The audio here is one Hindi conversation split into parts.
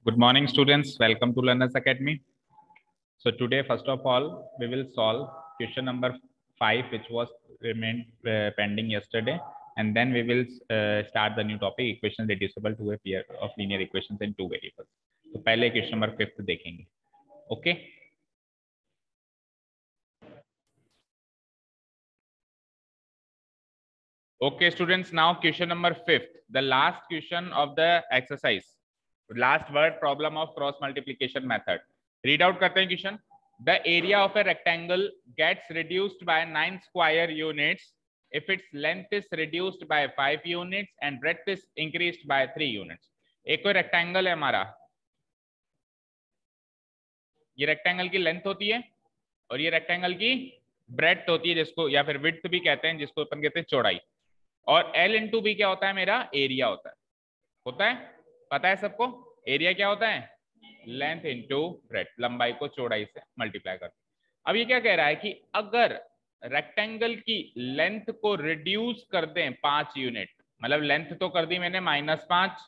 Good morning, students. Welcome to Learners Academy. So today, first of all, we will solve question number 5, which was remained pending yesterday, and then we will start the new topic: equation reducible to a pair of linear equations in two variables. तो पहले question number 5 देखेंगे. Okay. Okay, students. Now question number 5, the last question of the exercise. Last word problem of cross multiplication method. Read out करते हैं question. The area of a rectangle gets reduced by 9 square units if its length is reduced by 5 units and breadth is increased by 3 units. एक कोई rectangle है हमारा, ये rectangle की length होती है और ये rectangle की breadth होती है, जिसको या फिर width भी कहते हैं, जिसको अपन कहते हैं चौड़ाई. और L into B क्या होता है? मेरा एरिया होता है पता है सबको. एरिया क्या होता है? लेंथ इंटू ब्रेड्थ, लंबाई को चौड़ाई से मल्टीप्लाई करते. अब ये क्या कह रहा है कि अगर रेक्टेंगल की लेंथ को रिड्यूस कर दें 5 यूनिट, मतलब लेंथ तो कर दी मैंने -5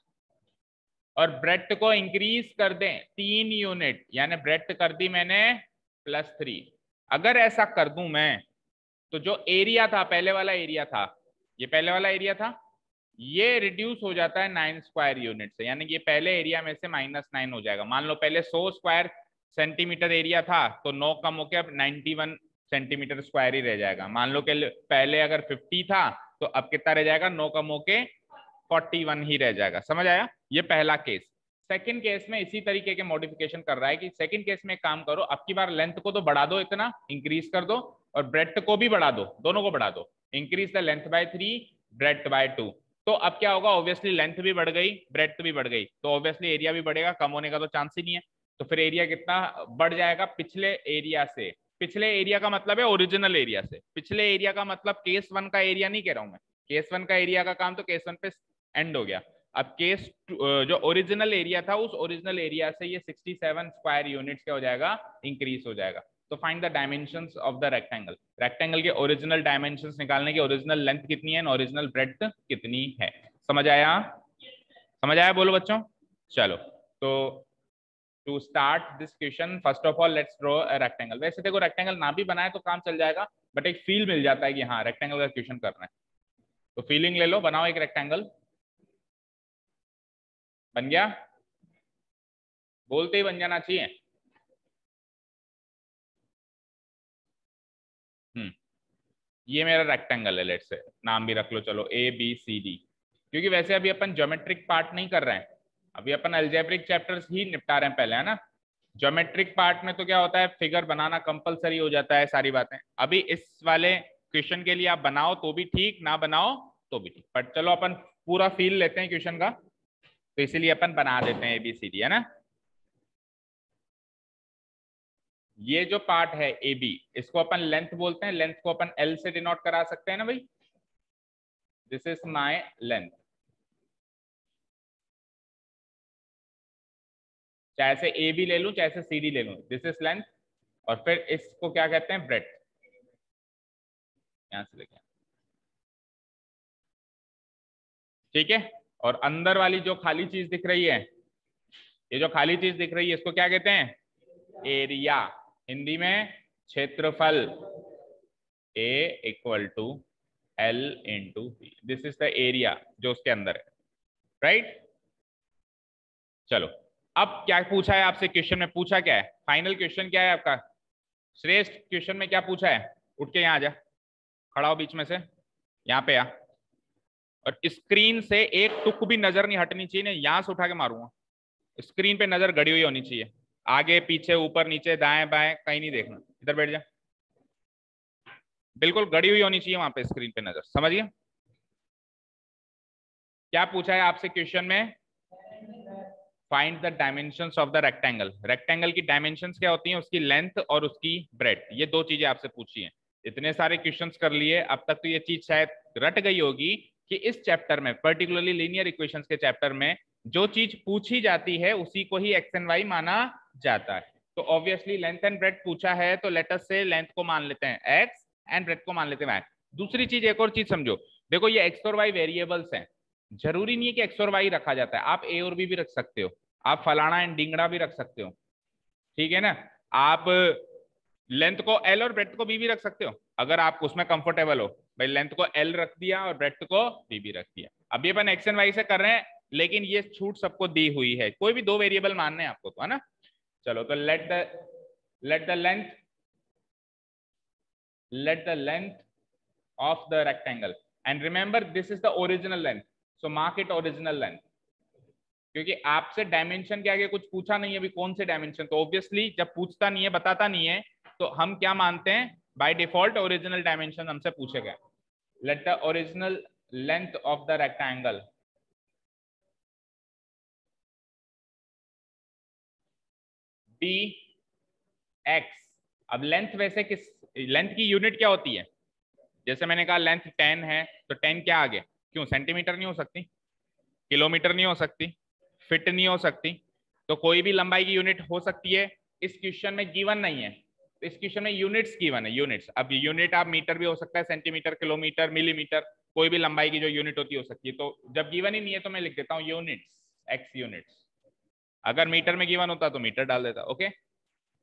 और ब्रेड्थ को इंक्रीज कर दें 3 यूनिट, यानी ब्रेड्थ कर दी मैंने +3. अगर ऐसा कर दूं मैं, तो जो एरिया था, पहले वाला एरिया था, ये पहले वाला एरिया था, ये रिड्यूस हो जाता है 9 स्क्वायर यूनिट से, यानी कि पहले एरिया में से -9 हो जाएगा. मान लो पहले 100 स्क्वायर सेंटीमीटर एरिया था, तो 9 कम होकर अब 91 सेंटीमीटर स्क्वायर ही रह जाएगा. मान लो कि पहले अगर 50 था, तो अब कितना रह जाएगा? 9 कम होके 41 ही रह जाएगा. समझ आया? ये पहला केस. सेकंड केस में इसी तरीके के मॉडिफिकेशन कर रहा है कि सेकंड केस में एक काम करो, अब की बार लेंथ को तो बढ़ा दो, इतना इंक्रीज कर दो, और ब्रेड्थ को भी बढ़ा दो, दोनों को बढ़ा दो. Increase the length by 3, breadth by 2. तो अब क्या होगा? ऑब्वियसली लेंथ भी बढ़ गई, ब्रेड्थ भी बढ़ गई, तो ऑब्वियसली एरिया भी बढ़ेगा. कम होने का तो चांस ही नहीं है. तो फिर एरिया कितना बढ़ जाएगा? पिछले एरिया से. पिछले एरिया का मतलब है ओरिजिनल एरिया से. पिछले एरिया का मतलब केस 1 का एरिया नहीं कह रहा हूं मैं. केस 1 का एरिया का काम तो केस 1 पे एंड हो गया. अब केस जो ओरिजिनल एरिया था, उस ओरिजिनल एरिया से ये 67 स्क्वायर यूनिट्स क्या हो जाएगा? इंक्रीज हो जाएगा. तो find the dimensions of the rectangle. Rectangle के ओरिजिनल डायमेंशंस निकालने की, ओरिजिनल लेंथ कितनी है, ओरिजिनल ब्रेड्थ कितनी है. समझ आया? समझ आया? बोलो बच्चों. चलो, तो to start this question, first of all let's draw a rectangle. वैसे देखो, रेक्टेंगल ना भी बनाए तो काम चल जाएगा, बट एक फील मिल जाता है कि हाँ रेक्टेंगल का क्वेश्चन करना है. तो फीलिंग ले लो, बनाओ एक रेक्टेंगल. बन गया? बोलते ही बन जाना चाहिए. ये मेरा रेक्टेंगल है, लेट्स से नाम भी रख लो, चलो ABCD. क्योंकि वैसे अभी अपन ज्योमेट्रिक पार्ट नहीं कर रहे हैं, अभी अपन अलजेब्रिक चैप्टर्स ही निपटा रहे हैं पहले, है ना. ज्योमेट्रिक पार्ट में तो क्या होता है, फिगर बनाना कंपलसरी हो जाता है, सारी बातें. अभी इस वाले क्वेश्चन के लिए आप बनाओ तो भी ठीक, ना बनाओ तो भी ठीक, बट चलो अपन पूरा फील लेते हैं क्वेश्चन का, तो इसीलिए अपन बना देते हैं ABCD, है ना. ये जो पार्ट है AB, इसको अपन लेंथ बोलते हैं. लेंथ को अपन L से डिनोट करा सकते हैं ना भाई. This is my length. चाहे से AB ले लूं, चाहे से CD ले लूं, दिस इज लेंथ. और फिर इसको क्या कहते हैं? ब्रेड्थ. यहां से देखें, ठीक है. और अंदर वाली जो खाली चीज दिख रही है, ये जो खाली चीज दिख रही है, इसको क्या कहते हैं? एरिया. हिंदी में क्षेत्रफल. A equal to L into B. This is the area जो उसके अंदर है, राइट. चलो, अब क्या पूछा है आपसे क्वेश्चन में? पूछा क्या है? फाइनल क्वेश्चन क्या है आपका? श्रेष्ठ, क्वेश्चन में क्या पूछा है? उठ के यहाँ आ जा, खड़ा हो बीच में से, यहाँ पे आ. और स्क्रीन से एक टुक भी नजर नहीं हटनी चाहिए. नहीं, यहां से उठा के मारूंगा. स्क्रीन पे नजर गड़ी हुई होनी चाहिए, आगे पीछे ऊपर नीचे दाएं बाएं कहीं नहीं देखना. इधर बैठ जा, बिल्कुल गड़ी हुई होनी चाहिए वहां पे स्क्रीन पे नजर. समझिए क्या पूछा है आपसे क्वेश्चन में? Find the dimensions of the rectangle. Rectangle की डायमेंशंस क्या होती हैं? उसकी लेंथ और उसकी ब्रेड्थ. ये दो चीजें आपसे पूछी हैं. इतने सारे क्वेश्चंस कर लिए अब तक, तो ये चीज शायद रट गई होगी कि इस चैप्टर में, पर्टिकुलरली लीनियर इक्वेशंस के चैप्टर में, जो चीज पूछी जाती है उसी को ही एक्स एंड वाई माना जाता है. तो ऑब्वियसली लेंथ एंड ब्रेड्थ पूछा है, तो लेट अस से लेंथ को मान लेते हैं एक्स एंड ब्रेड्थ को मान लेते हैं वाई. दूसरी चीज, एक और चीज समझो. देखो, ये एक्स और वाई वेरिएबल्स हैं. जरूरी नहीं है कि एक्स और वाई रखा जाता है, आप ए और बी भी रख सकते हो. आप फलाना एंड डिंगड़ा भी रख सकते हो, ठीक है ना। आप लेंथ को एल और ब्रेड्थ को बी भी रख सकते हो अगर आप उसमें कंफर्टेबल हो। भाई लेंथ को एल रख दिया और ब्रेड्थ को बी भी रख दिया। अभी अपन एक्स एंड वाई से कर रहे हैं, लेकिन ये छूट सबको दी हुई है, कोई भी दो वेरिएबल मानने हैं आपको तो, है ना। चलो तो let the length of the rectangle and remember this is the original length, so mark it original length, क्योंकि आपसे डायमेंशन के आगे कुछ पूछा नहीं है अभी, कौन से डायमेंशन, तो ऑब्वियसली जब पूछता नहीं है बताता नहीं है तो हम क्या मानते हैं, बाय डिफॉल्ट ओरिजिनल डायमेंशन हमसे पूछे गए। Let the original length of the rectangle be X. अब लेंथ वैसे किस, लेंथ की यूनिट क्या होती है, जैसे मैंने कहा लेंथ 10 है तो 10 क्या आ गया, क्यों सेंटीमीटर नहीं हो सकती, किलोमीटर नहीं हो सकती, फिट नहीं हो सकती, तो कोई भी लंबाई की यूनिट हो सकती है। इस क्वेश्चन में गिवन नहीं है, तो इस क्वेश्चन में यूनिट्स गिवन है, यूनिट्स। अब यूनिट आप मीटर भी हो सकता है, सेंटीमीटर, किलोमीटर, मिलीमीटर, कोई भी लंबाई की जो यूनिट होती हो सकती है। तो जब गिवन ही नहीं है तो मैं लिख देता हूँ यूनिट्स, एक्स यूनिट्स। अगर मीटर में गिवन होता तो मीटर डाल देता। Okay,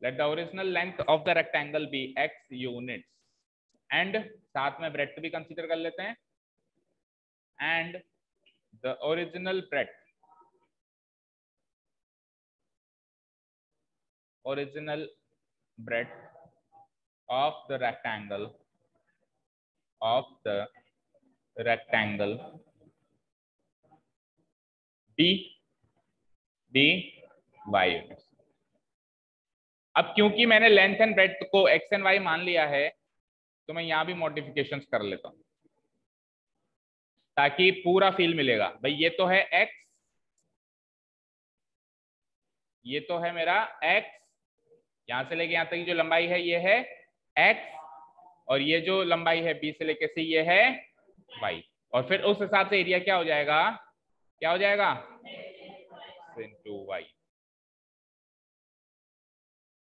let the original length of the rectangle be X units and साथ में ब्रेड्थ भी कंसीडर कर लेते हैं, and the original breadth, original breadth of the rectangle d y units। अब क्योंकि मैंने लेंथ एंड ब्रेड्थ को एक्स एंड वाई मान लिया है तो मैं यहां भी मॉडिफिकेशंस कर लेता हूं ताकि पूरा फील मिलेगा। भाई ये तो है x, ये तो है मेरा x, यहां से लेके यहां तक की जो लंबाई है ये है x, और ये जो लंबाई है b से लेके c ये है y। और फिर उस हिसाब से एरिया क्या हो जाएगा, क्या हो जाएगा, x into y।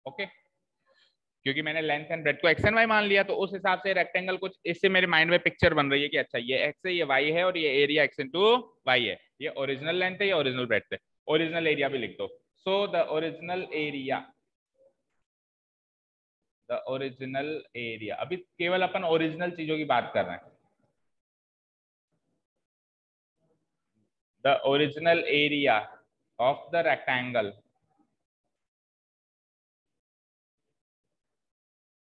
ओके, क्योंकि मैंने लेंथ एंड ब्रेड्थ को एक्स एंड वाई मान लिया तो उस हिसाब से रेक्टेंगल कुछ इससे मेरे माइंड में पिक्चर बन रही है कि अच्छा ये एक्स है, ये वाई है, और ये एरिया एक्स इंटू वाई है, ये ओरिजिनल लेंथ है, ये ओरिजिनल ब्रेड्थ है। ओरिजिनल एरिया भी लिख दो। सो द ओरिजिनल एरिया, अभी केवल अपन ओरिजिनल चीजों की बात कर रहे हैं। The original area of the rectangle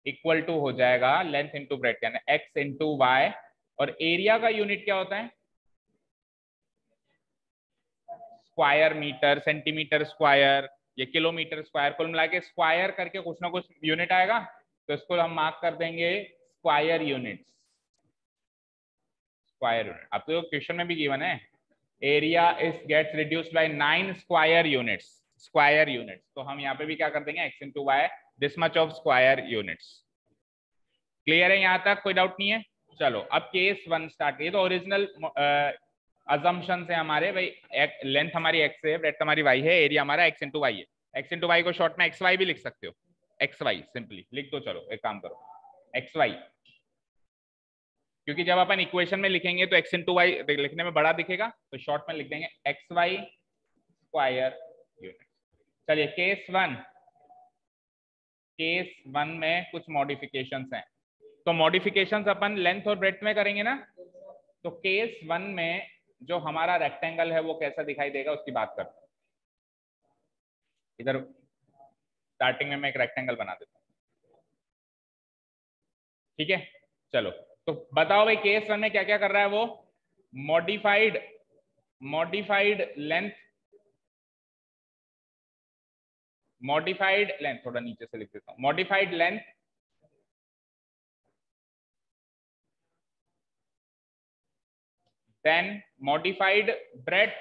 equal to हो जाएगा लेंथ इंटू ब्रेड्थ, यानी एक्स इंटू वाई। और एरिया का यूनिट क्या होता है, स्क्वायर मीटर, सेंटीमीटर स्क्वायर, ये किलोमीटर स्क्वायर, कुल मिला के स्क्वायर करके कुछ ना कुछ यूनिट आएगा, तो इसको हम मार्क कर देंगे स्क्वायर यूनिट्स। स्क्वायर यूनिट, अब तो क्वेश्चन में भी गिवन है, area is gets reduced by 9 square units, square units. तो हम यहाँ पे भी क्या कर देंगे, X into Y this much of square units. Clear है यहाँ तक, कोई डाउट नहीं है। चलो अब केस 1 स्टार्ट। ये तो ओरिजिनल अजम्पशन है हमारे, भाई लेंथ हमारी एक्स है, ब्रेड्थ हमारी वाई है, एरिया हमारा एक्स इंटू वाई है। एक्स इंटू वाई को शॉर्ट में एक्स वाई भी लिख सकते हो, एक्स वाई सिंपली लिख दो। चलो एक काम करो, एक्स वाई, क्योंकि जब अपन इक्वेशन में लिखेंगे तो एक्स इंटू वाई लिखने में बड़ा दिखेगा, तो शॉर्ट में लिख देंगे एक्स वाई स्क्वायर यूनिट। चलिए केस वन में कुछ मॉडिफिकेशंस हैं, तो मॉडिफिकेशंस अपन लेंथ और ब्रेड्थ में करेंगे ना। तो केस 1 में जो हमारा रेक्टेंगल है वो कैसा दिखाई देगा उसकी बात करते हैं। इधर स्टार्टिंग में मैं एक रेक्टेंगल बना देता हूँ, ठीक है। चलो तो बताओ भाई केस 1 में क्या क्या कर रहा है वो, मॉडिफाइड लेंथ, थोड़ा नीचे से लिख देता हूं, modified length then modified breadth,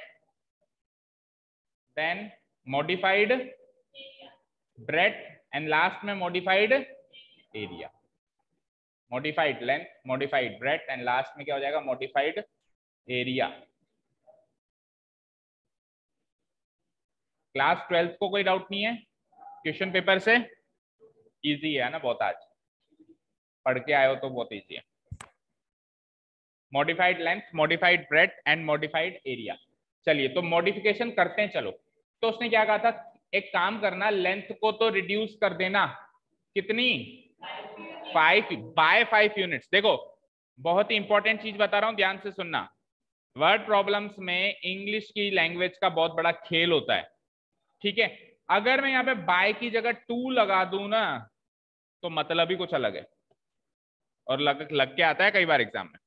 then modified breadth and last में modified area। modified length, modified breadth and last में क्या हो जाएगा, modified area। क्लास 12th को कोई डाउट नहीं है, क्वेश्चन पेपर से इजी है ना बहुत, आज पढ़ के आए हो तो बहुत इजी है। Modified length, modified breadth and modified area. चलिए तो मॉडिफिकेशन करते हैं। चलो तो उसने क्या कहा था, एक काम करना, लेंथ को तो रिड्यूस कर देना, कितनी, 5 यूनिट्स। देखो बहुत ही इंपॉर्टेंट चीज बता रहा हूं, ध्यान से सुनना। वर्ड प्रॉब्लम्स में इंग्लिश की लैंग्वेज का बहुत बड़ा खेल होता है, ठीक है। अगर मैं यहाँ पे बाय की जगह टू लगा दूं ना, तो मतलब ही कुछ अलग है, और लग के आता है कई बार एग्जाम में।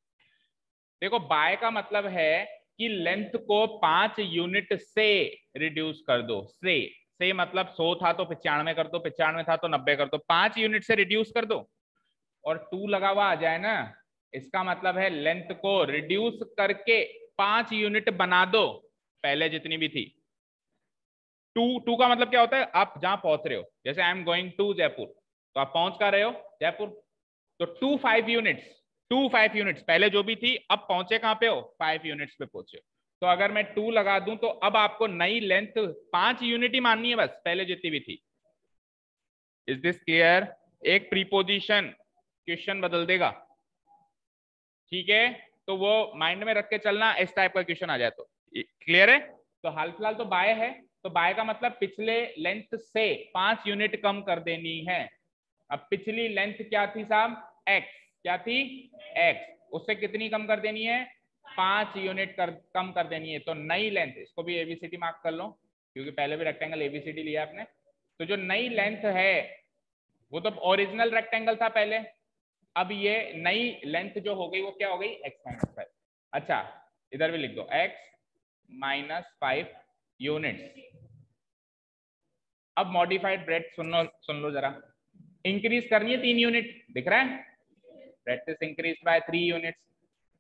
देखो बाय का मतलब है कि लेंथ को 5 यूनिट से रिड्यूस कर दो। से मतलब 100 था तो 95 कर दो, 95 था तो 90 कर दो, 5 यूनिट से रिड्यूस कर दो। और 2 लगा हुआ आ जाए ना, इसका मतलब है लेंथ को रिड्यूस करके 5 यूनिट बना दो, पहले जितनी भी थी। टू का मतलब क्या होता है, आप जहां पहुंच रहे हो, जैसे I am going to Jaipur, तो आप पहुंच कहां रहे हो, जयपुर। तो 5 यूनिट्स पहले जो भी थी, अब पहुंचे कहां पे हो, 5 यूनिट्स पे पहुंचे। तो अगर मैं 2 लगा दूं तो अब आपको नई लेंथ 5 यूनिट ही माननी है बस, पहले जितनी भी थी। Is this clear? एक प्रीपोजिशन क्वेश्चन बदल देगा, ठीक है। तो वो माइंड में रख के चलना, इस टाइप का क्वेश्चन आ जाए तो। क्लियर है? तो हाल फिलहाल तो बाय है, तो बाय का मतलब पिछले लेंथ से 5 यूनिट कम कर देनी है। अब पिछली लेंथ क्या थी साहब, एक्स, क्या थी, एक्स, उससे कितनी कम कर देनी है, 5 यूनिट कम कर देनी है। तो नई लेंथ, इसको भी एबीसीडी मार्क कर लो, क्योंकि पहले भी रेक्टेंगल एबीसीडी लिया आपने। तो जो नई लेंथ है, वो तो ओरिजिनल रेक्टेंगल था पहले, अब ये नई लेंथ जो हो गई वो क्या हो गई, x-5। अच्छा इधर भी लिख दो x-5 यूनिट्स। अब मॉडिफाइड ब्रेथ सुन लो जरा, इंक्रीज करनी है 3 यूनिट, दिख रहा है, breadth is increase by 3 units.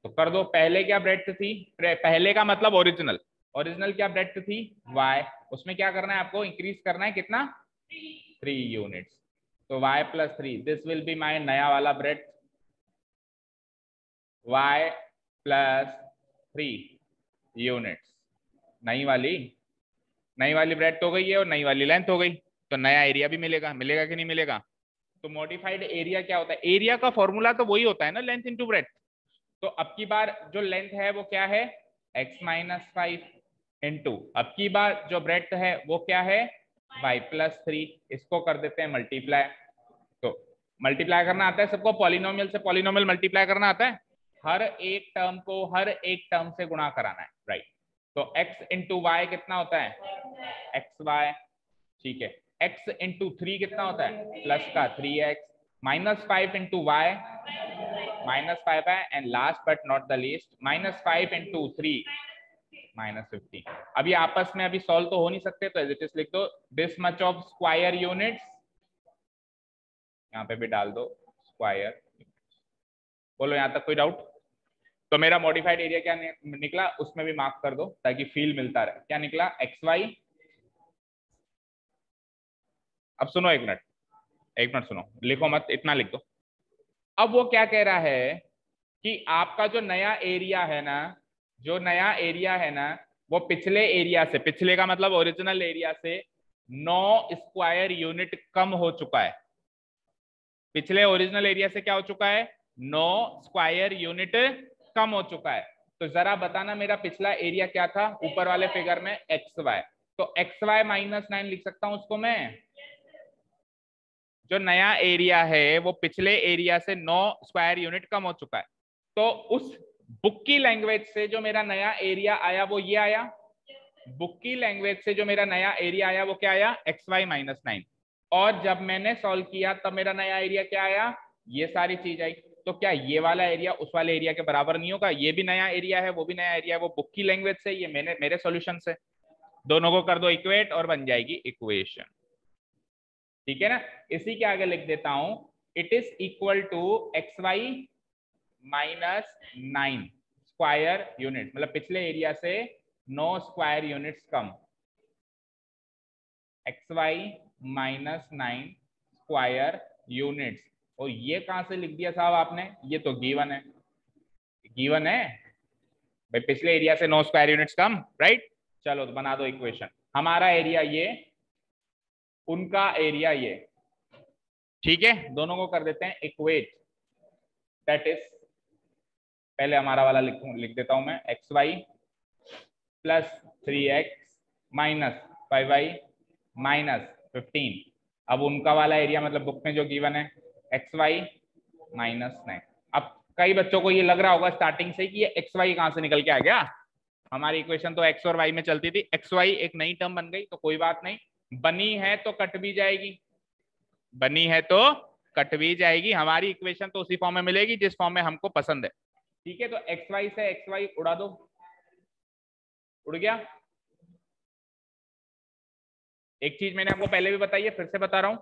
तो कर दो, पहले क्या ब्रेथ थी, पहले का मतलब ओरिजिनल, ओरिजिनल क्या ब्रेथ थी, y, उसमें क्या करना है आपको, इंक्रीज करना है कितना, 3 यूनिट्स। तो y+3, this will be my नया वाला ब्रेथ, y+3 यूनिट्स। नई वाली ब्रेथ हो गई है और नई वाली लेंथ हो गई, तो नया एरिया भी मिलेगा, मिलेगा कि नहीं मिलेगा। तो मॉडिफाइड एरिया क्या होता है, एरिया का फॉर्मूला तो वही होता है ना, लेंथ इंटू ब्रेथ। तो अब की बार जो लेंथ है वो क्या है, x-5 इंटू, अब की बार जो ब्रेथ है वो क्या है, y+3, इसको कर देते हैं मल्टीप्लाई। तो मल्टीप्लाई करना आता है सबको, पॉलिनोमियल से पॉलिनोमियल मल्टीप्लाई करना आता है, हर एक टर्म को हर एक टर्म से गुणा कराना है, राइट। तो x इंटू वाई कितना होता है, xy, ठीक है। x इंटू 3 कितना होता है, प्लस का 3x, -5 इंटू वाई, -5 है, and last but not the least -5 into 3, -15। अभी आपस में अभी सॉल्व तो हो नहीं सकते, तो एज इट इज लिख दो, this much of square units, यहाँ पे भी डाल दो स्क्वायर। बोलो यहाँ तक कोई डाउट? तो मेरा मॉडिफाइड एरिया क्या निकला, उसमें भी मार्क कर दो ताकि फील मिलता रहे, क्या निकला, xy। अब सुनो एक मिनट, एक मिनट सुनो, लिखो मत, इतना लिख दो। अब वो क्या कह रहा है कि आपका जो नया एरिया है ना, जो नया एरिया है ना, वो पिछले एरिया से, पिछले का मतलब ओरिजिनल एरिया से 9 स्क्वायर यूनिट कम हो चुका है। पिछले ओरिजिनल एरिया से क्या हो चुका है, 9 स्क्वायर यूनिट कम हो चुका है। तो जरा बताना मेरा पिछला एरिया क्या था, ऊपर वाले फिगर में xy, तो xy -9 लिख सकता हूं उसको मैं। जो नया एरिया है वो पिछले एरिया से 9 स्क्वायर यूनिट कम हो चुका है। तो उस बुक की लैंग्वेज से जो मेरा नया एरिया आया वो ये आया, बुक की लैंग्वेज से जो मेरा नया एरिया आया वो क्या आया, xy -9। और जब मैंने सॉल्व किया तब मेरा नया एरिया क्या आया, ये सारी चीज आई। तो क्या ये वाला एरिया उस वाले एरिया के बराबर नहीं होगा, ये भी नया एरिया है वो भी नया एरिया है, वो बुक की लैंग्वेज से, ये मेरे सॉल्यूशन से, दोनों को कर दो इक्वेट और बन जाएगी इक्वेशन, ठीक है ना। इसी के आगे लिख देता हूं, it is equal to xy -9 square unit, मतलब पिछले एरिया से 9 स्क्वायर यूनिट्स कम, xy -9 स्क्वायर यूनिट्स। और ये कहां से लिख दिया साहब आपने, ये तो गिवन है, गिवन है भाई, पिछले एरिया से 9 स्क्वायर यूनिट्स कम, राइट। चलो तो बना दो इक्वेशन, हमारा एरिया ये, उनका एरिया ये, ठीक है, दोनों को कर देते हैं इक्वेट। दैट इज, पहले हमारा वाला लिख देता हूं मैं, xy +3x 5y माइनस 15। अब उनका वाला एरिया मतलब बुक में जो गिवन है xy माइनस 9। अब कई बच्चों को ये लग रहा होगा स्टार्टिंग से कि ये xy कहां से निकल के आ गया, हमारी इक्वेशन तो x और y में चलती थी, xy एक नई टर्म बन गई, तो कोई बात नहीं, बनी है तो कट भी जाएगी, बनी है तो कट भी जाएगी, हमारी इक्वेशन तो उसी फॉर्म में मिलेगी जिस फॉर्म में हमको पसंद है। ठीक है, तो xy से xy उड़ा दो, उड़ गया। एक चीज मैंने आपको पहले भी बताई है, फिर से बता रहा हूं,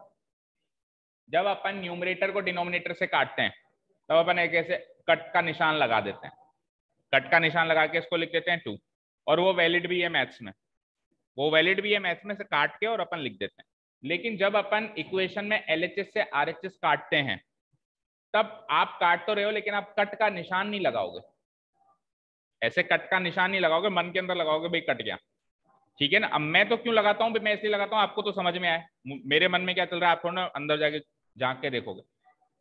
जब अपन न्यूमरेटर को डिनोमिनेटर से काटते हैं तब अपन एक ऐसे कट का निशान लगा देते हैं, कट का निशान लगा के इसको लिख देते हैं 2, और वो वैलिड भी है मैथ्स में, वो वैलिड भी है मैथ्स में, से काट के और अपन लिख देते हैं। लेकिन जब अपन इक्वेशन में LHS से RHS काटते हैं तब आप काट तो रहे हो लेकिन आप कट का निशान नहीं लगाओगे, ऐसे कट का निशान नहीं लगाओगे, मन के अंदर लगाओगे भाई कट गया। ठीक है ना, अब मैं तो क्यों लगाता हूँ, मैं इसलिए लगाता हूँ आपको तो समझ में आए मेरे मन में क्या चल रहा है, आप थोड़ा अंदर जाके झांक के देखोगे।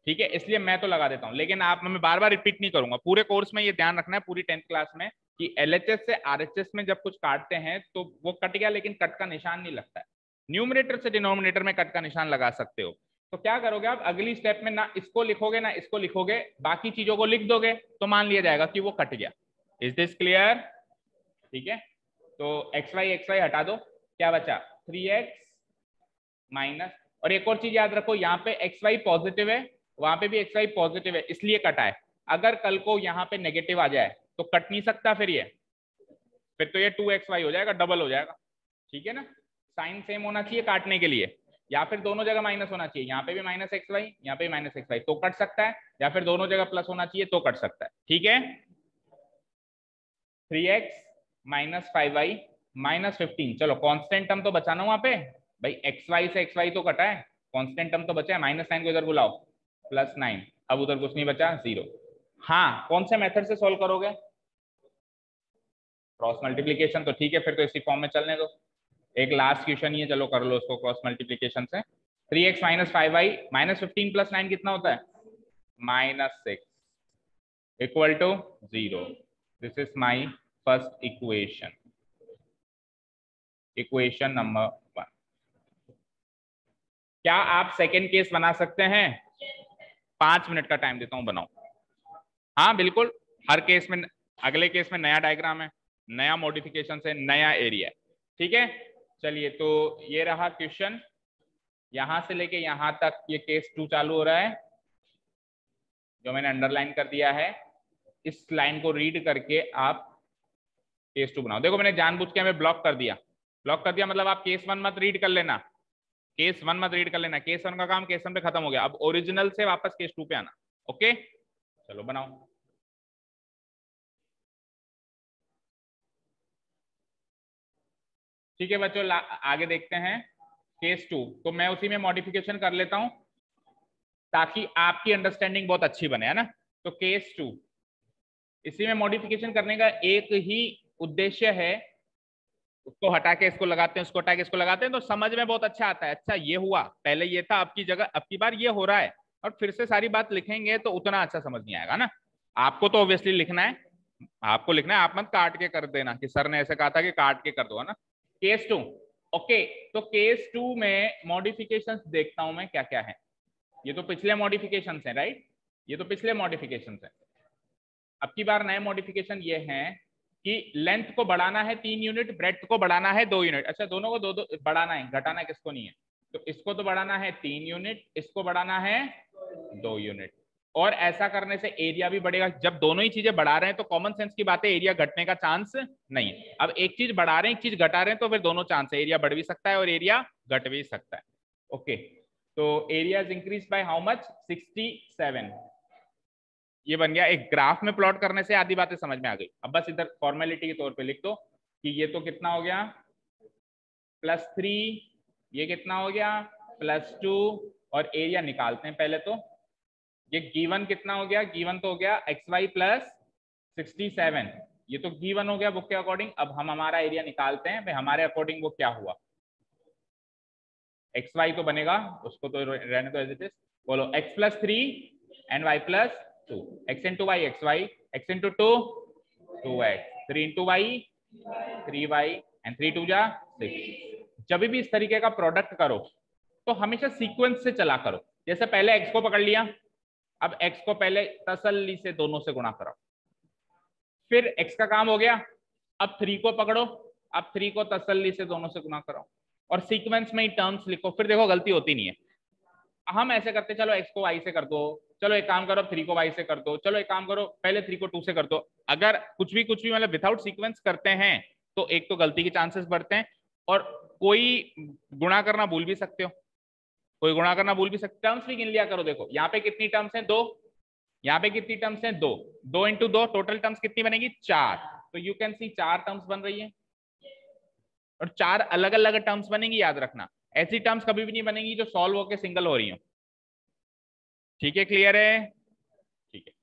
ठीक है, इसलिए मैं तो लगा देता हूँ, लेकिन आप, मैं बार बार रिपीट नहीं करूंगा, पूरे कोर्स में ये ध्यान रखना है, पूरी 10th क्लास में, कि LHS से RHS में जब कुछ काटते हैं तो वो कट गया लेकिन कट का निशान नहीं लगता है। न्यूमरेटर से डिनोमिनेटर में कट का निशान लगा सकते हो। तो क्या करोगे आप, अगली स्टेप में ना इसको लिखोगे ना इसको लिखोगे, बाकी चीजों को लिख दोगे तो मान लिया जाएगा कि वो कट गया। Is this clear? ठीक है, तो xy हटा दो, क्या बचा 3x माइनस, और एक और चीज याद रखो, यहाँ पे xy पॉजिटिव है, वहां पे भी xy पॉजिटिव है, इसलिए कटा है। अगर कल को यहाँ पे नेगेटिव आ जाए तो कट नहीं सकता, फिर तो ये 2xy हो जाएगा, डबल हो जाएगा। ठीक है ना, साइन सेम होना चाहिए काटने के लिए, या फिर दोनों जगह माइनस होना चाहिए, यहाँ पे भी माइनस xy यहाँ पे भी माइनस xy, तो कट सकता है, या फिर दोनों जगह प्लस होना चाहिए तो कट सकता है। ठीक है, 3x माइनस 5y माइनस 15, चलो कांस्टेंट टर्म तो बचाना वहां पे भाई, xy से xy तो कटा है, कांस्टेंट टर्म तो बचा है, माइनस साइन को इधर बुलाओ, +9, अब उधर कुछ नहीं बचा, 0। हाँ, कौन से मेथड से सॉल्व करोगे, क्रॉस मल्टीप्लीकेशन, तो ठीक है फिर तो इसी फॉर्म में चलने दो, एक लास्ट क्वेश्चन ही है, चलो कर लो उसको क्रॉस मल्टीप्लीकेशन से। 3x minus 5y minus 15 plus 9 कितना होता है, -6 equal to 0। This is my first equation, equation number 1। क्या आप सेकेंड केस बना सकते हैं? 5 मिनट का टाइम देता हूं, बनाओ। हाँ बिल्कुल, हर केस में, अगले केस में नया डायग्राम है, नया मॉडिफिकेशन है, नया एरिया है। ठीक है, चलिए तो ये रहा क्वेश्चन, यहां से लेके यहां तक ये केस 2 चालू हो रहा है, जो मैंने अंडरलाइन कर दिया है। इस लाइन को रीड करके आप केस 2 बनाओ। देखो मैंने जानबूझ के हमें ब्लॉक कर दिया, ब्लॉक कर दिया मतलब आप केस 1 मत रीड कर लेना, केस 1 मत रीड कर लेना, केस 1 का काम केस 1 पे खत्म हो गया, अब ओरिजिनल से वापस केस 2 पे आना। ओके, चलो बनाओ। ठीक है बच्चों, आगे देखते हैं केस 2, तो मैं उसी में मॉडिफिकेशन कर लेता हूं ताकि आपकी अंडरस्टैंडिंग बहुत अच्छी बने, है ना। तो केस 2, इसी में मॉडिफिकेशन करने का एक ही उद्देश्य है, उसको हटा के इसको लगाते हैं, उसको हटा के इसको लगाते हैं, तो समझ में बहुत अच्छा आता है, अच्छा ये हुआ, पहले ये था, अब की जगह अब की बार ये हो रहा है, और फिर से सारी बात लिखेंगे तो उतना अच्छा समझ नहीं आएगा ना। आपको तो ऑब्वियसली लिखना है, आपको लिखना है, आप मत काट के कर देना कि सर ने ऐसे कहा था कि काट के कर दो, है ना। केस 2, ओके, तो केस 2 में मॉडिफिकेशंस देखता हूं मैं क्या क्या है। ये तो पिछले मॉडिफिकेशंस हैं, राइट, ये तो पिछले मॉडिफिकेशंस हैं। अब की बार नए मॉडिफिकेशन ये हैं कि लेंथ को बढ़ाना है 3 यूनिट, ब्रेड्थ को बढ़ाना है 2 यूनिट। अच्छा, दोनों को दो दो बढ़ाना है, घटाना किसको नहीं है, तो इसको तो बढ़ाना है 3 यूनिट, इसको बढ़ाना है 2 यूनिट, और ऐसा करने से एरिया भी बढ़ेगा। जब दोनों ही चीजें बढ़ा रहे हैं तो कॉमन सेंस की बात है, एरिया घटने का चांस नहीं है। अब एक चीज बढ़ा रहे हैं, एक चीज घटा रहे हैं, तो फिर दोनों चांस है, एरिया बढ़ भी सकता है और एरिया घट भी सकता है। ओके, तो area is increase by how much, 67। ये बन गया, एक ग्राफ में प्लॉट करने से आधी बातें समझ में आ गई। अब बस इधर फॉर्मेलिटी के तौर पे लिख दो कि ये तो कितना हो गया +3, ये कितना हो गया +2, और एरिया निकालते हैं पहले तो। ये गिवन कितना हो गया, गिवन तो हो गया xy + 67, ये तो गिवन हो गया बुक के अकॉर्डिंग। अब हम हमारा एरिया निकालते हैं, भाई हमारे अकॉर्डिंग वो क्या हुआ, xy तो बनेगा, उसको तो रहने दो एज इट इज, बोलो x + 3 and y + 2, x into y xy, x into 2 2x, 3 into y 3y, and 3 2 जा 6। जब भी इस तरीके का प्रोडक्ट करो तो हमेशा सीक्वेंस से चला करो। जैसे पहले x को पकड़ लिया, अब x को पहले तसल्ली से दोनों से गुणा करो, फिर x का काम हो गया, अब 3 को पकड़ो, अब 3 को तसल्ली से दोनों से गुणा करो और सीक्वेंस में ही टर्म्स लिखो, फिर देखो गलती होती नहीं है। हम ऐसे करते चलो x को y से कर दो, चलो एक काम करो 3 को y से कर दो, चलो एक काम करो पहले 3 को 2 से कर दो। अगर कुछ भी मतलब विदाउट सीक्वेंस करते हैं तो एक तो गलती के चांसेस बढ़ते हैं और कोई गुणा करना भूल भी सकते हो, कोई गुणा करना भूल भी सकते। टर्म्स भी गिन लिया करो। देखो यहाँ पे कितनी टर्म्स हैं, 2, यहाँ पे कितनी टर्म्स हैं, 2, 2 इंटू 2 टोटल टर्म्स कितनी बनेगी, 4। तो यू कैन सी 4 टर्म्स बन रही है और 4 अलग अलग टर्म्स बनेंगी। याद रखना ऐसी टर्म्स कभी भी नहीं बनेंगी जो सॉल्व होकर सिंगल हो रही हो। ठीक है, क्लियर है? ठीक है,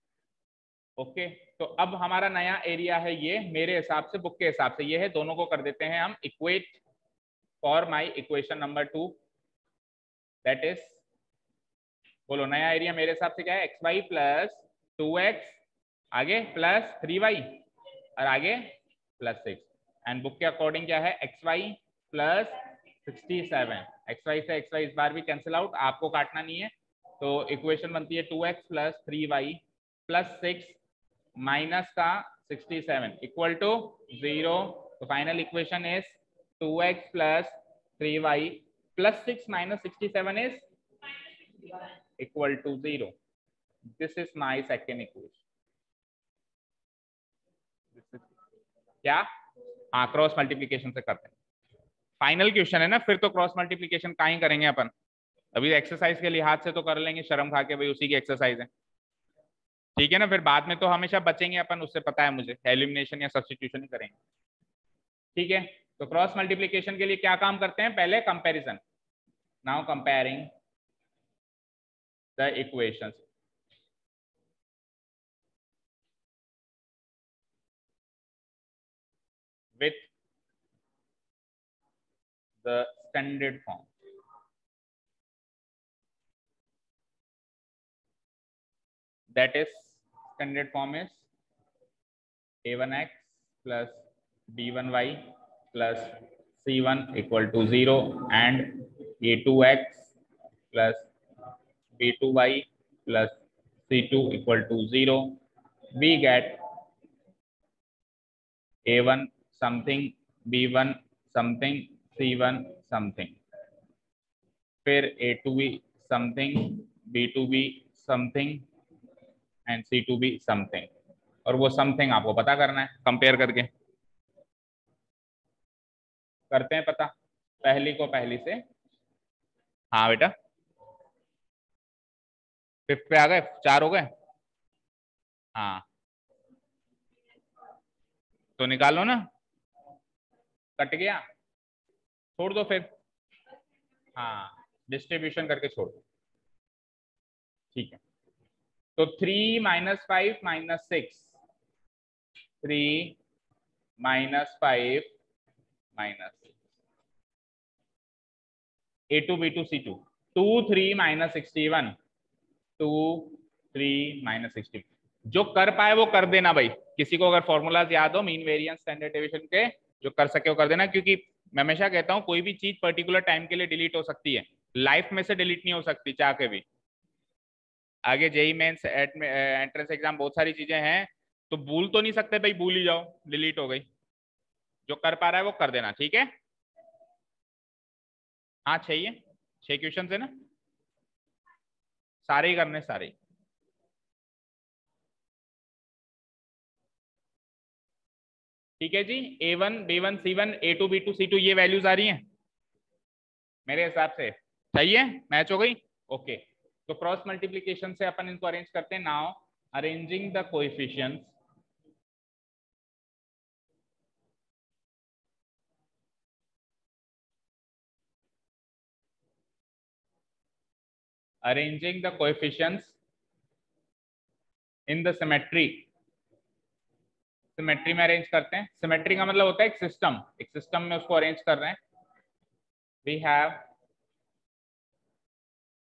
ओके। तो अब हमारा नया एरिया है ये, मेरे हिसाब से बुक के हिसाब से ये है। दोनों को कर देते हैं हम equate for my equation number 2, that is, बोलो नया एरिया मेरे हिसाब से क्या है, एक्स वाई प्लस 2x, आगे प्लस 3y और आगे प्लस 6। एंड बुक के अकॉर्डिंग क्या है, x y plus 67। X y से एक्स वाई इस बार भी कैंसिल आउट, आपको काटना नहीं है। तो इक्वेशन बनती है 2x plus 3y plus 6 minus का 67 इक्वल टू 0। तो final equation is 2x plus 3y plus 6 minus 67 is equal to 0. This is my second equation. क्या? हाँ, क्रॉस मल्टीप्लीकेशन से करते हैं। फाइनल क्वेश्चन है ना, फिर तो क्रॉस मल्टीप्लीकेशन कहाँ ही करेंगे अपन, अभी एक्सरसाइज के लिहाज से तो कर लेंगे, शर्म खा के भाई उसी की एक्सरसाइज है। ठीक है ना, फिर बाद में तो हमेशा बचेंगे अपन, उससे पता है मुझे, एलिमिनेशन या सब्स्टिट्यूशन ही करेंगे। ठीक है, तो क्रॉस मल्टीप्लीकेशन के लिए क्या काम करते हैं, पहले comparison. Now comparing the equations. with the standard form. That is, standard form is a1x plus b1y plus c1 equal to 0 and a2x plus b2y plus c2 equal to 0. We get a1 something, b1 something, c1 something, फिर a2b something, b2b something and c2b something, और वो समथिंग आपको पता करना है कंपेयर करके। करते हैं पता, पहली को पहली से। हाँ बेटा, फिफ्थ पे आ गए, 4 हो गए। हाँ तो निकालो ना, कट गया, छोड़ दो फिर। हाँ, डिस्ट्रीब्यूशन करके छोड़ दो। ठीक है, तो 3 minus 5 minus 6, 3 minus 5 minus a2 b2 c2, 2 3 minus 61, 2 3 minus 60। जो कर पाए वो कर देना भाई, किसी को अगर फॉर्मूलाज याद हो मीन वेरिएंस स्टैंडर्ड डेविएशन के, जो कर सके वो कर देना, क्योंकि मैं हमेशा कहता हूँ कोई भी चीज पर्टिकुलर टाइम के लिए डिलीट हो सकती है, लाइफ में से डिलीट नहीं हो सकती चाह के भी। आगे जेई मेंस एंट्रेंस एग्जाम बहुत सारी चीजें हैं, तो भूल तो नहीं सकते भाई, भूल ही जाओ, डिलीट हो गई। जो कर पा रहा है वो कर देना, ठीक है। हाँ, 6 क्वेश्चन है ना, सारे ही करने, सारे। ठीक है जी, a1 b1 c1 a2 b2 c2 ये वैल्यूज आ रही हैं मेरे हिसाब से, सही है, मैच हो गई। ओके, तो क्रॉस मल्टीप्लीकेशन से अपन इनको अरेंज करते हैं। Now arranging the coefficients, arranging the coefficients in the symmetry. Symmetry में अरेंज करते हैं। सिमेट्री का मतलब होता है एक सिस्टम, एक सिस्टम में उसको अरेंज कर रहे हैं। वी हैव,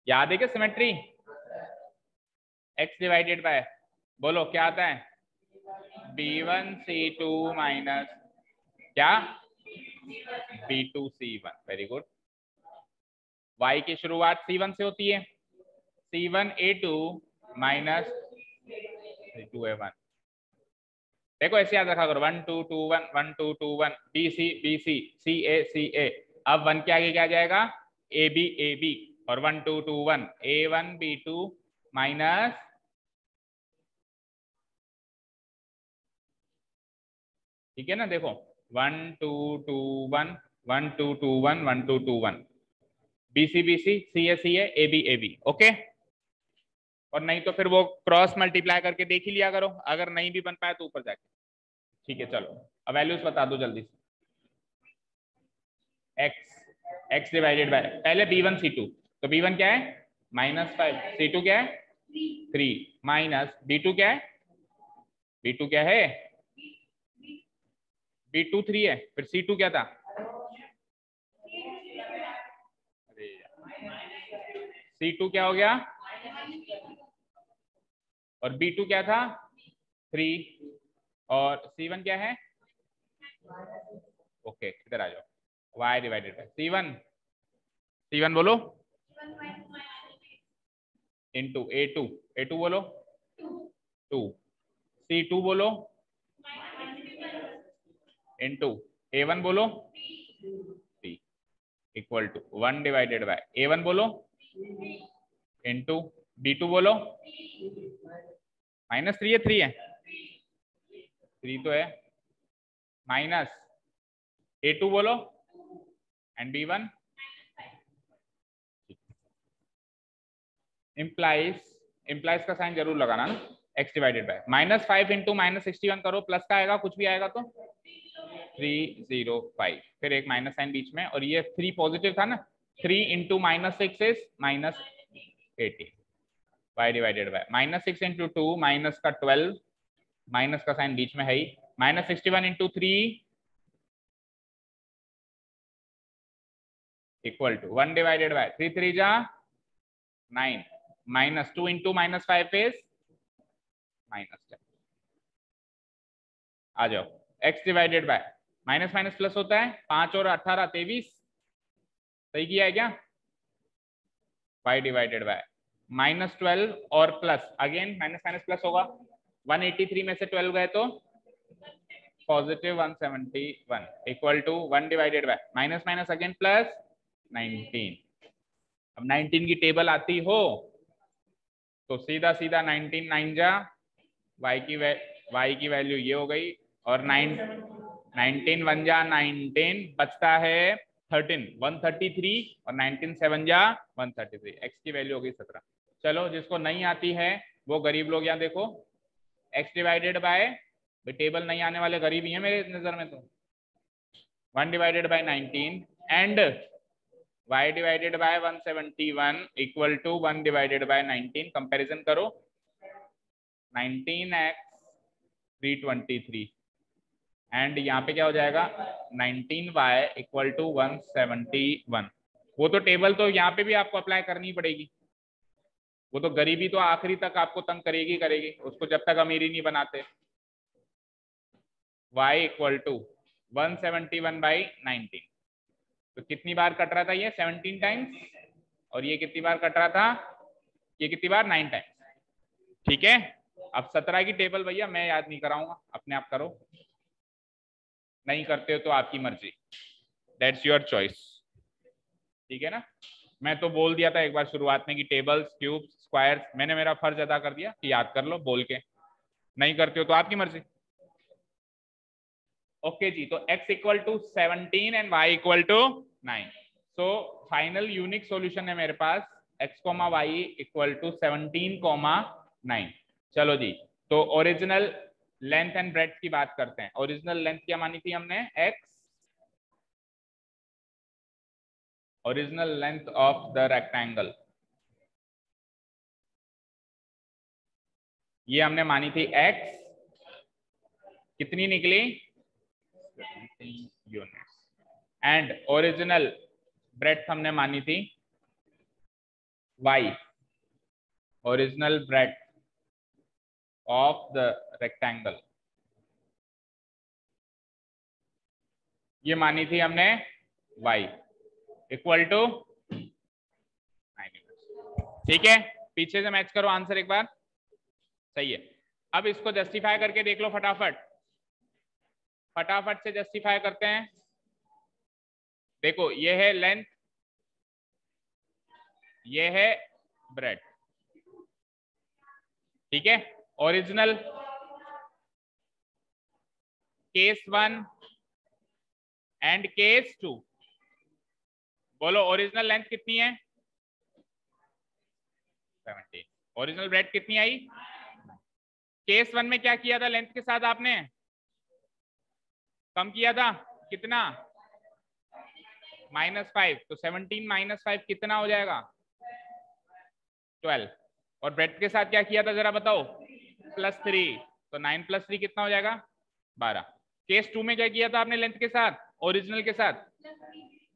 याद है क्या सिमेट्री, x डिवाइडेड बाय, बोलो क्या आता है, b1 c2 माइनस क्या, B2C1, वेरी गुड। y की शुरुआत C1 से होती है, C1A2 माइनस C2A1। देखो ऐसे याद रखा करो, 1 2 2 1 1 2 2 1 BC BC CA CA। अब 1 के आगे क्या जाएगा, AB AB, और 1 2 2 1 A1 B2 माइनस, ठीक है ना। देखो 1 2 2 1 1 2 2 1 1 2 2 1 BC BC CA CA AB AB, okay. और नहीं तो फिर वो क्रॉस मल्टीप्लाई करके देख ही लिया करो, अगर नहीं भी बन पाया तो ऊपर जाके, ठीक है। चलो अब वैल्यूज बता दो जल्दी से। x डिवाइडेड बाय, पहले B1 C2, तो B1 क्या है -5, C2 क्या है 3, माइनस B2 क्या है, B2 क्या है, B2 3 है, फिर C2 क्या था, अरे C2 क्या हो गया, और B2 क्या था 3, और C1 क्या है, ओके इधर आ जाओ, y डिवाइडेड बाय C1 बोलो इंटू A2 बोलो 2, C2 बोलो इंटू A1 बोलो 3, equal to 1 divided bye A1 बोलो इंटू B2 बोलो -3 है, 3 है, 3 तो है, माइनस A2 बोलो एंड B1, इम्प्लाइज का साइन जरूर लगाना ना, x डिवाइडेड बाय -5 इंटू -61 करो, प्लस का आएगा, कुछ भी आएगा तो 305, फिर एक माइनस साइन बीच में, और ये 3 पॉजिटिव था ना, 3 into -6 is -18, y divided by -6 into 2 minus का 12, माइनस का साइन बीच में है ही, -61 into 3 equal to 1 divided by 3 3 जा 9, -2 इंटू -5 इज -10। आ जाओ, x divided by minus minus plus होता है, 5 और 18 23, सही किया है क्या, y डिवाइडेड बाय -12 और plus again minus minus plus होगा, 183 में से 12 गए तो +171 equal to 1 divided by minus minus again plus 19। अब 19 की टेबल आती हो तो सीधा सीधा 19 9 जा, y की वैल्यू ये हो गई, और 19 1 जा 19, बचता है 13 133, और 19 7 जा 133, x की वैल्यू हो गई 17। चलो जिसको नहीं आती है वो गरीब लोग यहाँ देखो, x डिवाइडेड बाय, टेबल नहीं आने वाले गरीब ही है मेरे नजर में, तो 1 divided by 19 and y divided by 171 equal to 1 divided by 19, comparison करो 19x 323 एंड यहाँ पे क्या हो जाएगा 19y इक्वल टू 171। वो तो टेबल तो यहाँ पे भी आपको अप्लाई करनी पड़ेगी, वो तो गरीबी तो आखिरी तक आपको तंग करेगी करेगी, उसको जब तक अमीरी नहीं बनाते। y इक्वल टू 171 बाई 19, तो कितनी बार कट रहा था ये 17 टाइम्स, और ये कितनी बार कट रहा था, ये कितनी बार 9 टाइम्स, ठीक है। अब 17 की टेबल भैया मैं याद नहीं कराऊंगा, अपने आप करो, नहीं करते हो तो आपकी मर्जी, दैट्स योर चॉइस, ठीक है ना। मैं तो बोल दिया था एक बार शुरुआत में कि टेबल्स क्यूब्स स्क्वायर्स, मैंने मेरा फर्ज अदा कर दिया कि याद कर लो बोल के, नहीं करते हो तो आपकी मर्जी। ओके जी, तो x equal to 17 and y equal to 9, so final unique solution है मेरे पास x comma y equal to 17,9। चलो जी, तो ओरिजिनल लेंथ एंड ब्रेड्थ की बात करते हैं। ओरिजिनल लेंथ क्या मानी थी हमने, x, original length of the rectangle, ये हमने मानी थी x, कितनी निकली यूनिट्स, एंड ओरिजिनल ब्रेड्थ हमने मानी थी y, original breadth of the rectangle, ये मानी थी हमने y इक्वल टू 9 यूनिट्स। ठीक है, पीछे से मैच करो आंसर एक बार। सही है। अब इसको जस्टिफाई करके देख लो फटाफट, फटाफट से जस्टिफाई करते हैं। देखो ये है लेंथ, ये है ब्रेड, ठीक है। ओरिजिनल केस 1 एंड केस 2, बोलो ओरिजिनल लेंथ कितनी है? 17। ओरिजिनल ब्रेड कितनी आई? केस 1 में क्या किया था लेंथ के साथ आपने? कम किया था, कितना? -5। तो 17 -5 कितना हो जाएगा? 12। और ब्रेड के साथ क्या किया था जरा बताओ? +3। तो 9 + 3 कितना हो जाएगा? 12। केस 2 में क्या किया था आपने लेंथ के साथ, ओरिजिनल के साथ?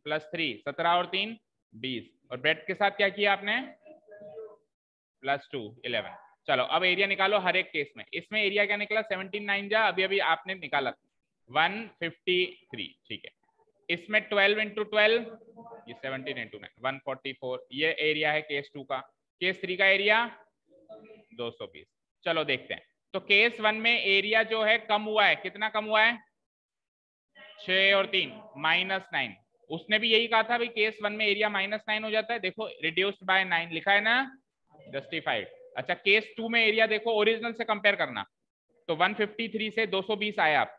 +3, 17 और 3 20। और ब्रेड के साथ क्या किया आपने? +2, 11। चलो अब एरिया निकालो हर एक केस में। इसमें एरिया क्या निकला? 17 9 जा, अभी अभी आपने निकाला 153, ठीक है। इसमें 12 × 12, ये 17 × 9 144, ये एरिया है केस 2 का। केस 3 का एरिया 220। चलो देखते हैं। तो केस 1 में एरिया जो है कम हुआ है, कितना कम हुआ है? 6 और 3 -9। उसने भी यही कहा था भाई केस 1 में एरिया -9 हो जाता है। देखो रिड्यूस्ड बाय 9 लिखा है ना, जस्टिफाइड। अच्छा केस 2 में एरिया देखो ओरिजिनल से कंपेयर करना, तो 153 से 220 आया आप,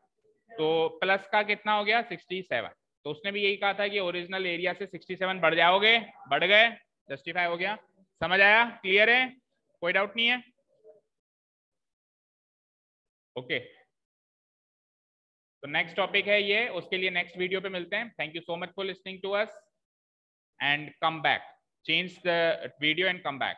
तो प्लस का कितना हो गया? 67। तो उसने भी यही कहा था कि ओरिजिनल एरिया से 67 बढ़ जाओगे, बढ़ गए, जस्टिफाई हो गया। समझ आया? क्लियर है? कोई डाउट नहीं है? ओके, तो नेक्स्ट टॉपिक है ये, उसके लिए नेक्स्ट वीडियो पे मिलते हैं। Thank you so much for listening to us and come back, change the video and come back.